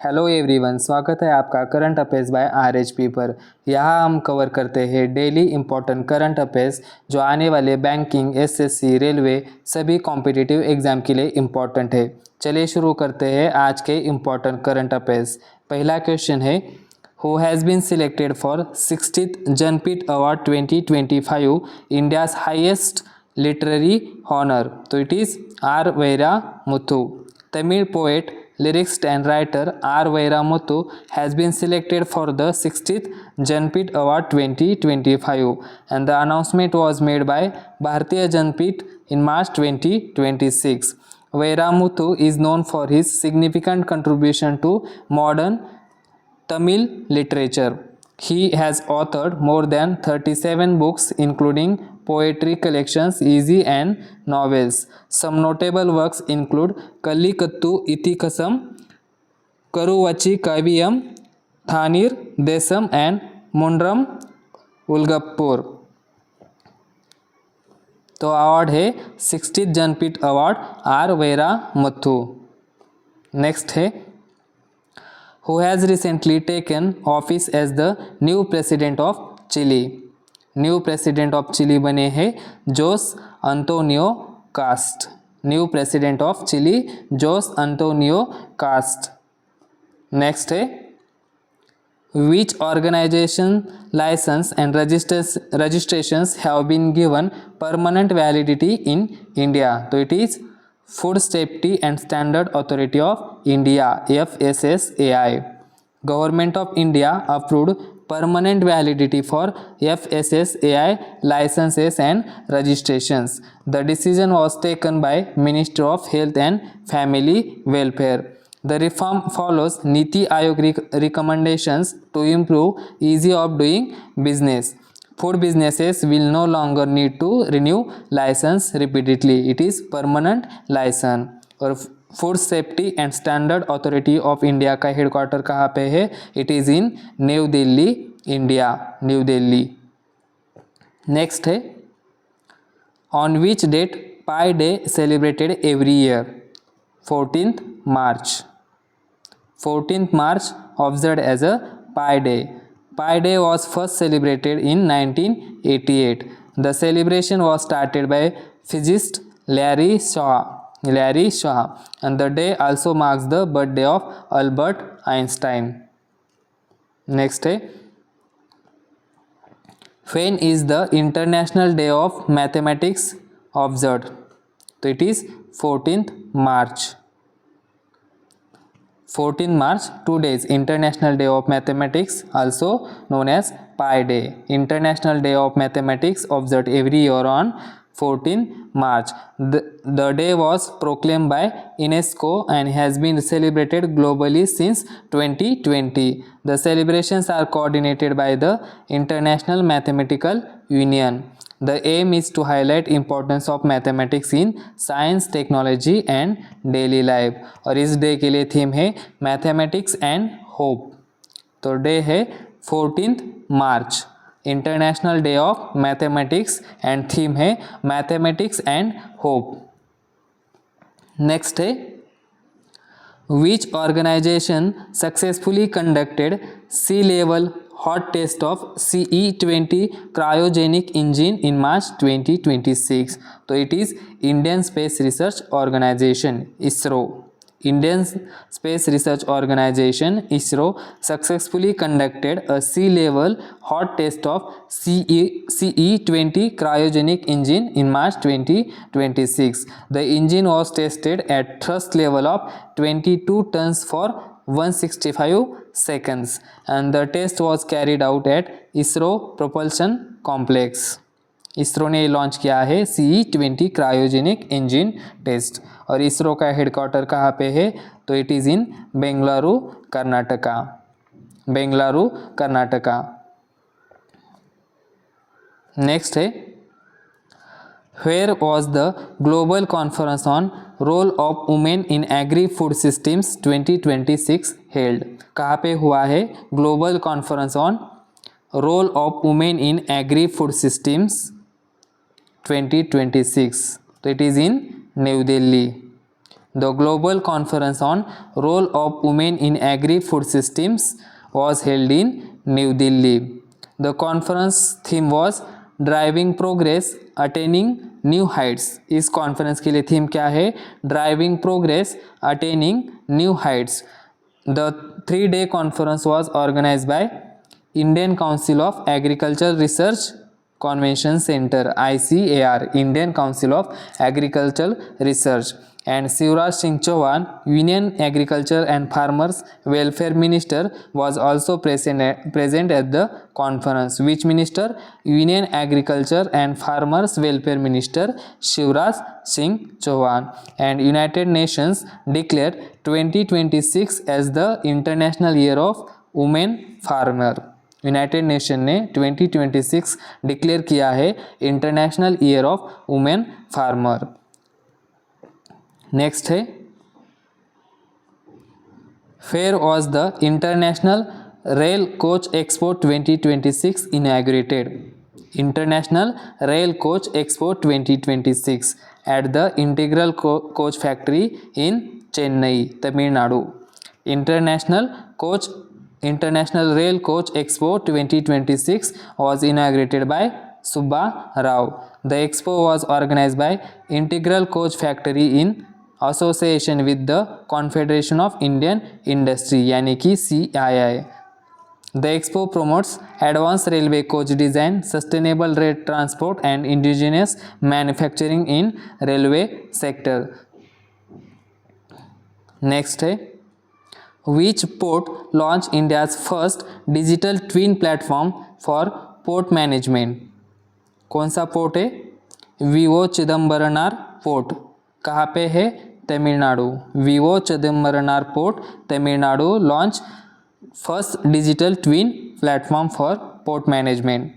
Hello everyone, स्वागत है आपका करंट अफेयर्स बाय आरएचपी पर। यहाँ हम कवर करते हैं डेली इम्पोर्टेंट करंट अफेयर्स जो आने वाले बैंकिंग, एसएससी, रेलवे सभी कॉम्पिटिटिव एग्जाम के लिए इम्पोर्टेंट है। चलिए शुरू करते हैं आज के इम्पोर्टेंट करंट अफेयर्स। पहला क्वेश्चन है, who has been selected for 60th Jnanpith award 2025, India's highest literary honour? तो it is R Vairamuthu. Tamil poet, lyricist and writer R. Vairamuthu has been selected for the 60th Janpith Award 2025 and the announcement was made by Bharatiya Janpith in March 2026. Vairamuthu is known for his significant contribution to modern Tamil literature. He has authored more than 37 books including poetry collections, easy and novels. Some notable works include Kallikattu Ithikasam, Karuvachi Kaviyam, Thanir Desam and Mundram Ulgappur. तो award है 60th Jnanpith award R Vairamuthu. Next है, who has recently taken office as the new president of Chile? New president of Chile बने हैं Jose Antonio Kast. New president of Chile Jose Antonio Kast. Next है, which organization license and registrations have been given permanent validity in India? तो it is Food Safety and Standard Authority of India, FSSAI. Government of India approved permanent validity for FSSAI licenses and registrations. The decision was taken by Ministry of Health and Family Welfare. The reform follows Niti Aayog recommendations to improve ease of doing business. Food businesses will no longer need to renew license repeatedly. It is permanent license. और food safety and standard authority of India का headquarter कहाँ पे है? It is in New Delhi, India, New Delhi. Next है, on which date pi day celebrated every year? 14th March. 14th March observed as a Pi Day. Pi Day was first celebrated in 1988. The celebration was started by physicist Larry Shaw, and the day also marks the birthday of Albert Einstein. Next है, when is the International Day of Mathematics observed? तो it is 14th March. 14 March, 2 days, International Day of Mathematics, also known as Pi Day. International Day of Mathematics observed every year on 14 March. The day was proclaimed by UNESCO and has been celebrated globally since 2020. The celebrations are coordinated by the International Mathematical Union. The aim is to highlight importance of mathematics in science, technology and daily life. और इस day के लिए theme है mathematics and hope. तो day है 14th March, international day of mathematics, and theme है mathematics and hope. Next है, which organization successfully conducted sea-level hot test of CE-20 cryogenic engine in March 2026? तो it is Indian Space Research Organization, ISRO. Indian Space Research Organization, ISRO, successfully conducted a sea-level hot test of CE-20 cryogenic engine in March 2026. The engine was tested at thrust level of 22 tons for 165 seconds, and the test was carried out at ISRO Propulsion Complex. ISRO ने launch किया है CE-20 cryogenic engine test. और इसरो का headquarter कहाँ पे है? तो it is in Bengaluru, Karnataka. Bengaluru, Karnataka. Next है, where was the global conference on role of women in agri food systems 2026 held? कहाँ पे हुआ है global conference on role of women in agri food systems 2026? तो it is in New Delhi. The global conference on role of women in agri-food systems was held in New Delhi. The conference theme was driving progress attaining new Heights. इस conference के लिए theme क्या है? Driving progress attaining new Heights. The 3-day conference was organized by Indian Council of Agricultural Research Convention Center ICAR, Indian Council of Agricultural Research, and Shivraj Singh Chauhan, Union Agriculture and Farmers Welfare Minister, was also present at the conference. Which minister? Union Agriculture and Farmers Welfare Minister Shivraj Singh Chauhan. And United Nations declared 2026 as the International Year of Women Farmer. United Nation ने 2026 declare किया है international year of women farmer. Next है where was the international rail coach expo 2026 inaugurated. International rail coach expo 2026 at the integral coach factory in Chennai, Tamil Nadu. International Rail Coach Expo 2026 was inaugurated by Subba Rao. The expo was organized by Integral Coach Factory in association with the Confederation of Indian Industry यानी कि CII. The expo promotes advanced railway coach design, sustainable rail transport and indigenous manufacturing in railway sector. Next है Which port launched India's first digital twin platform for port management? कौन सा port है? VO Chidambaranar port. कहाँ पे है? Tamil Nadu. VO Chidambaranar port, Tamil Nadu launch first digital twin platform for port management.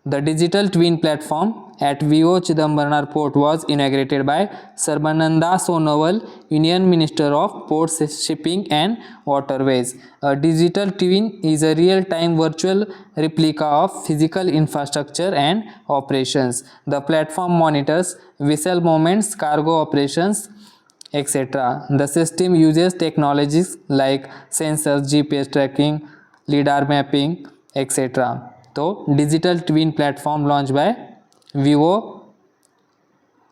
The digital twin platform at VO Chidambaram Port was inaugurated by Sarbananda Sonowal, Union Minister of Ports, Shipping and Waterways. A digital twin is a real-time virtual replica of physical infrastructure and operations. The platform monitors vessel movements, cargo operations, etc. The system uses technologies like sensors, GPS tracking, LiDAR mapping, etc. तो digital twin platform launch by Vivo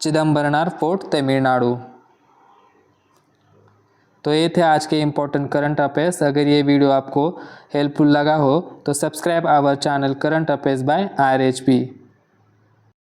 Chidambaranar port, Tamil Nadu. तो ये थे आज के important current affairs. अगर ये video आपको helpful लगा हो तो subscribe our channel current affairs by RHP.